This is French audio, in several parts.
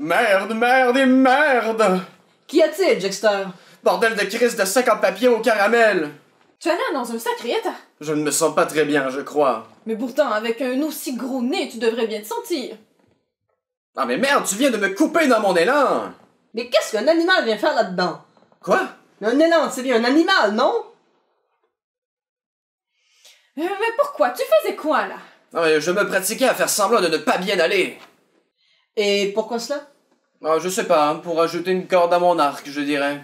Merde, merde et merde! Qu'y a-t-il, Jexter? Bordel de crise de sac en papier au caramel! Tu as l'air dans un sacré état. Je ne me sens pas très bien, je crois. Mais pourtant, avec un aussi gros nez, tu devrais bien te sentir. Ah mais merde, tu viens de me couper dans mon élan! Mais qu'est-ce qu'un animal vient faire là-dedans? Quoi? Un élan, c'est bien un animal, non? Mais pourquoi? Tu faisais quoi, là? Ah, mais je me pratiquais à faire semblant de ne pas bien aller. Et pourquoi cela? Ah, je sais pas, pour ajouter une corde à mon arc, je dirais.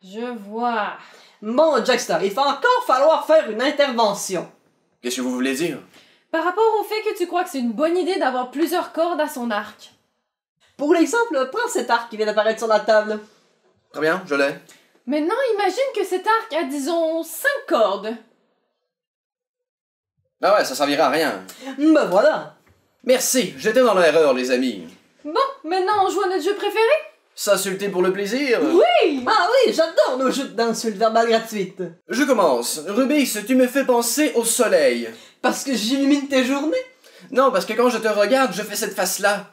Je vois. Bon, Jexter, il va encore falloir faire une intervention. Qu'est-ce que vous voulez dire? Par rapport au fait que tu crois que c'est une bonne idée d'avoir plusieurs cordes à son arc. Pour l'exemple, prends cet arc qui vient d'apparaître sur la table. Très bien, je l'ai. Maintenant, imagine que cet arc a, disons, 5 cordes. Ah ouais, ça servira à rien. Ben voilà. Merci, j'étais dans l'erreur, les amis. Bon, maintenant on joue à notre jeu préféré? S'insulter pour le plaisir? Oui! Ah oui, j'adore nos jeux d'insultes verbales gratuites. Je commence. Rubix, tu me fais penser au soleil. Parce que j'illumine tes journées? Non, parce que quand je te regarde, je fais cette face-là.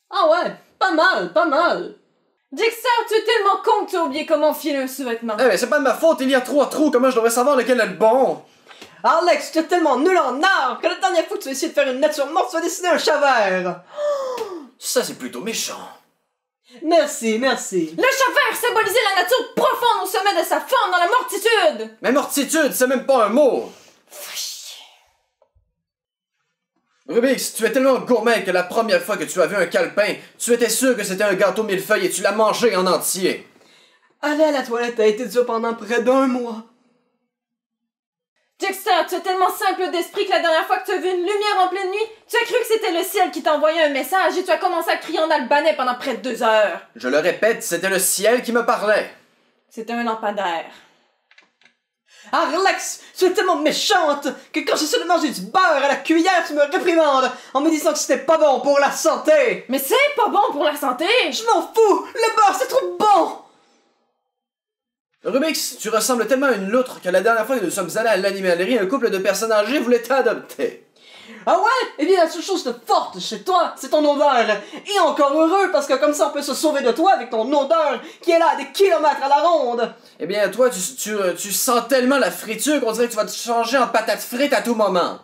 Ah ouais, pas mal, pas mal. Dexter, tu es tellement con que tu as oublié comment filer un sous-vêtement. Eh mais c'est pas de ma faute, il y a 3 trous, comment je devrais savoir lequel est le bon? Alex, tu es tellement nul en art que la dernière fois que tu as essayé de faire une nature morte, tu as dessiné un chat vert. Ça, c'est plutôt méchant. Merci, merci. Le chat vert symbolisait la nature profonde au sommet de sa forme dans la mortitude. Mais mortitude, c'est même pas un mot. Rubix, tu es tellement gourmet que la première fois que tu as vu un calepin, tu étais sûr que c'était un gâteau millefeuille et tu l'as mangé en entier. Aller à la toilette a été dur pendant près d'1 mois. Dexter, tu es tellement simple d'esprit que la dernière fois que tu as vu une lumière en pleine nuit, tu as cru que c'était le ciel qui t'envoyait un message et tu as commencé à crier en albanais pendant près de 2 heures. Je le répète, c'était le ciel qui me parlait. C'était un lampadaire. Alex, tu es tellement méchante que quand j'essaie de manger du beurre à la cuillère, tu me réprimandes en me disant que c'était pas bon pour la santé. Mais c'est pas bon pour la santé! Je m'en fous, le beurre c'est trop bon. Rubix, tu ressembles tellement à une loutre que la dernière fois que nous sommes allés à l'animalerie, un couple de personnes âgées voulait t'adopter. Ah ouais? Eh bien la seule chose de forte chez toi, c'est ton odeur. Et encore heureux parce que comme ça on peut se sauver de toi avec ton odeur qui est là à des kilomètres à la ronde. Eh bien, toi, tu sens tellement la friture qu'on dirait que tu vas te changer en patate frite à tout moment.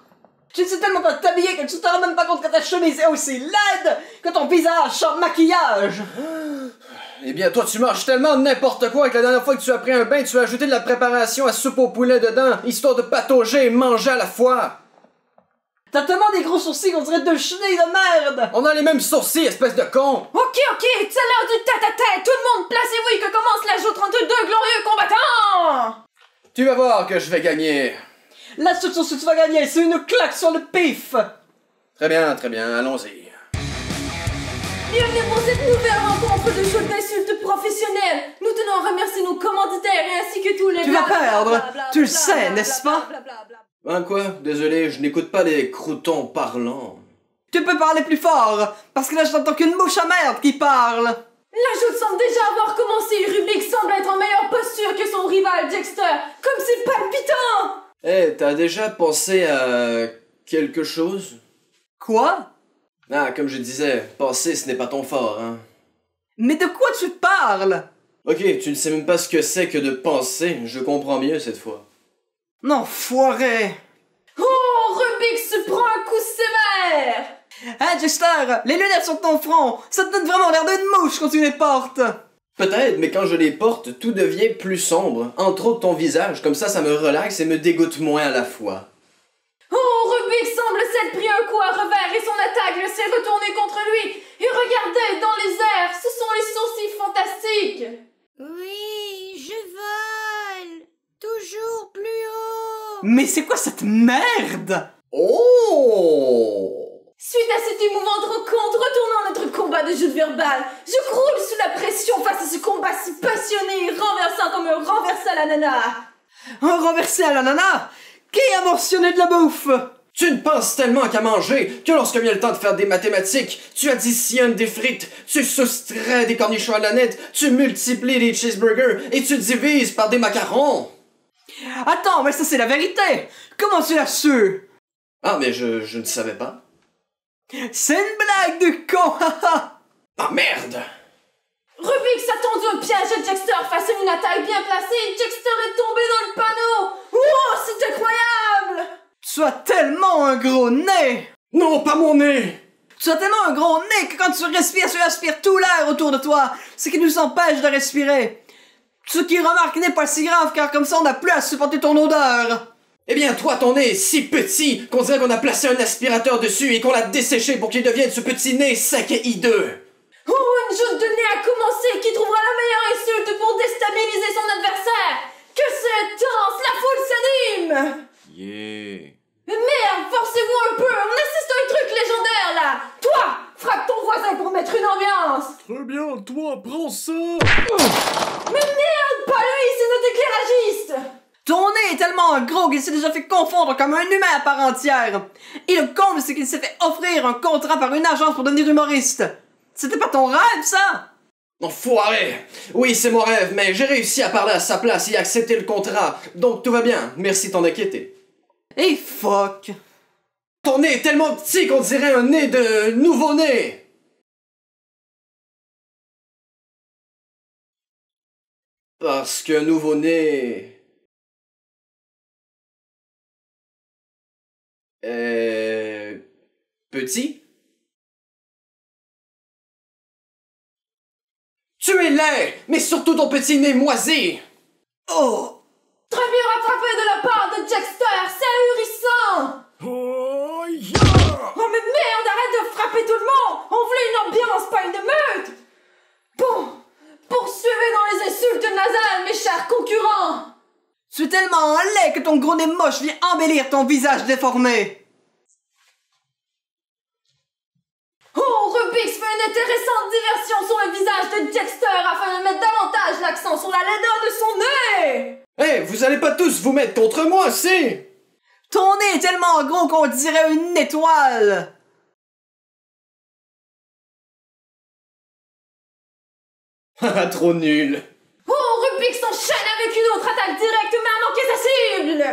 Tu ne sais tellement pas t'habiller que tu te rends même pas compte que ta chemise est aussi laide que ton visage sans maquillage. Eh bien, toi, tu manges tellement n'importe quoi que la dernière fois que tu as pris un bain, tu as ajouté de la préparation à soupe au poulet dedans, histoire de patauger et manger à la fois. T'as tellement des gros sourcils qu'on dirait 2 chenilles de merde. On a les mêmes sourcils, espèce de con. Ok, c'est l'heure du tête-à-tête! Tout le monde, placez-vous et que commence la joue 32 glorieux combattants! Tu vas voir que je vais gagner. La seule chose que tu vas gagner, c'est une claque sur le pif. Très bien, allons-y. Bienvenue pour cette nouvelle rencontre de jeux d'insultes professionnels! Nous tenons à remercier nos commanditaires ainsi que tous les... Tu vas perdre, tu le sais, n'est-ce pas? Hein, quoi? Désolé, je n'écoute pas les croutons parlants. Tu peux parler plus fort, parce que là je n'entends qu'une mouche à merde qui parle. La joute semble déjà avoir commencé et Rubik semble être en meilleure posture que son rival Dexter. Comme c'est palpitant! Eh, t'as déjà pensé à quelque chose? Quoi? Ah, comme je disais, penser ce n'est pas ton fort, hein. Mais de quoi tu parles? Ok, tu ne sais même pas ce que c'est que de penser, je comprends mieux cette fois. Non, foiré. Oh, Rubik se prend un coup sévère! Hein, Jester, les lunettes sur ton front, ça te donne vraiment l'air d'une mouche quand tu les portes. Peut-être, mais quand je les porte, tout devient plus sombre, entre autres ton visage, comme ça me relaxe et me dégoûte moins à la fois. Oh, Rubik semble s'être pris un coup à revers et son attaque le s'est retournée contre lui. Et regardez, dans les airs, ce sont les sourcils fantastiques. Oui, je vole. Toujours plus haut. Mais c'est quoi cette merde? Oh! Suite à cette émouvante rencontre, retournons à notre combat de jeu verbal. Je croule sous la pression face à ce combat si passionné et renversant comme un renversé à l'ananas. Un renversé à l'ananas? Qui a mentionné de la bouffe? Tu ne penses tellement qu'à manger que lorsque vient le temps de faire des mathématiques, tu additionnes des frites, tu soustrais des cornichons à la nette, tu multiplies des cheeseburgers et tu divises par des macarons. Attends, mais ça c'est la vérité. Comment tu l'as su? Ah, mais je ne savais pas. C'est une blague de con, haha! Ah merde! Rubix a tendu un piège à Jexter face à une attaque bien placée. Jexter est tombé dans le panneau. Oh, c'est incroyable! Tu as tellement un gros nez! Non, pas mon nez! Tu as tellement un gros nez que quand tu respires, tu aspires tout l'air autour de toi, ce qui nous empêche de respirer. Ce qui remarque n'est pas si grave car comme ça on n'a plus à supporter ton odeur. Eh bien, toi, ton nez est si petit qu'on dirait qu'on a placé un aspirateur dessus et qu'on l'a desséché pour qu'il devienne ce petit nez sec et hideux. Oh, une joute de nez a commencé. Qui trouvera la meilleure insulte pour déstabiliser son adversaire? Que c'est intense, la foule s'anime! Yeah. Merde, forcez-vous un peu, on assiste à un truc légendaire là! Toi, frappe ton voisin pour mettre une ambiance! Très bien, toi, prends ça! Mais merde, pas lui, c'est notre éclairagiste! Ton nez est tellement gros qu'il s'est déjà fait confondre comme un humain à part entière. Et le comble, c'est qu'il s'est fait offrir un contrat par une agence pour devenir humoriste. C'était pas ton rêve, ça? Enfoiré! Oui, c'est mon rêve, mais j'ai réussi à parler à sa place et à accepter le contrat. Donc tout va bien, merci de t'en inquiéter. Et fuck! Ton nez est tellement petit qu'on dirait un nez de nouveau-né! Parce qu'un nouveau-né... Petit? Tu es laid, mais surtout ton petit nez moisi! Oh! Très bien rattrapé de la part de Jexter, c'est ahurissant! Oh, yeah! Oh mais merde, arrête de frapper tout le monde! On voulait une ambiance, pas une meute! Bon, poursuivez dans les insultes nasales, mes chers concurrents! Tu es tellement laid que ton gros nez moche vient embellir ton visage déformé. Oh, Rubix fait une intéressante diversion sur le visage de Jexter afin de mettre davantage l'accent sur la laideur de son nez! Eh, vous allez pas tous vous mettre contre moi, c'est... Ton nez est tellement gros qu'on dirait une étoile. Haha, trop nul. Oh, Rubix s'enchaîne avec une autre attaque directe mais a manqué sa cible!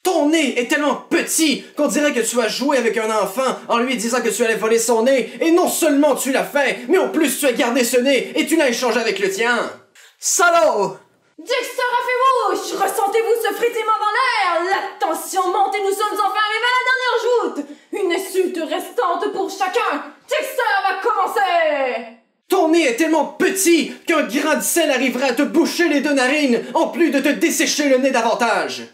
Ton nez est tellement petit qu'on dirait que tu as joué avec un enfant en lui disant que tu allais voler son nez, et non seulement tu l'as fait, mais en plus tu as gardé ce nez et tu l'as échangé avec le tien. Salaud! Jexter a fait mouche! Ressentez-vous ce frétillement dans l'air? La tension monte et nous sommes enfin arrivés à la dernière joute! Une insulte restante pour chacun! Jexter va commencer! Ton nez est tellement petit qu'un grain de sel arriverait à te boucher les deux narines, en plus de te dessécher le nez davantage.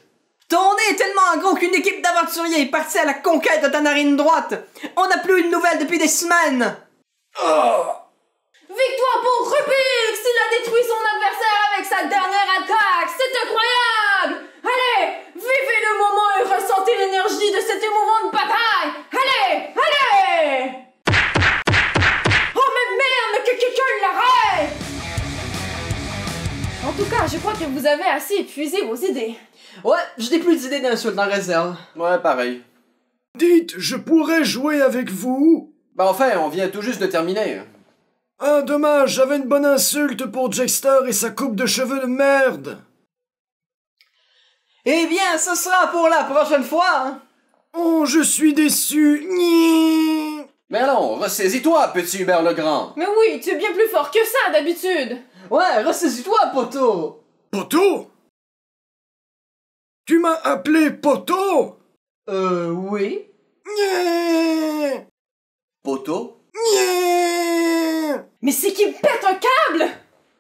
Ton nez est tellement gros qu'une équipe d'aventuriers est partie à la conquête de ta narine droite. On n'a plus une nouvelle depuis des semaines. Oh. Victoire pour Rubix! Il a détruit son adversaire avec sa dernière attaque! C'est incroyable! Allez, vivez le moment et ressentez l'énergie de cette émouvante bataille! Allez, allez! Oh mais merde, que quelqu'un l'arrête! En tout cas, je crois que vous avez assez épuisé vos idées. Ouais, je n'ai plus d'idées d'insultes en réserve. Ouais, pareil. Dites, je pourrais jouer avec vous? Bah enfin, on vient tout juste de terminer. Ah, dommage, j'avais une bonne insulte pour Jexter et sa coupe de cheveux de merde. Eh bien, ce sera pour la prochaine fois, hein. Oh, je suis déçu. Nyi. Mais allons, ressaisis-toi, petit Hubert le Grand. Mais oui, tu es bien plus fort que ça d'habitude. Ouais, ressaisis-toi, poteau. Poteau? Tu m'as appelé Poteau? Oui. Nyeh. Poteau? Nyeh. Mais c'est qu'il pète un câble!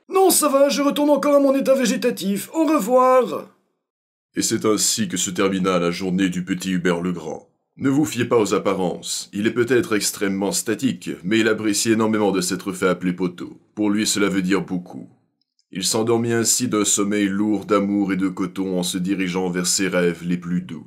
Non, ça va, je retourne encore à mon état végétatif. Au revoir. Et c'est ainsi que se termina la journée du petit Hubert le Grand. Ne vous fiez pas aux apparences, il est peut-être extrêmement statique, mais il apprécie énormément de s'être fait appeler Poteau. Pour lui, cela veut dire beaucoup. Il s'endormit ainsi d'un sommeil lourd d'amour et de coton en se dirigeant vers ses rêves les plus doux.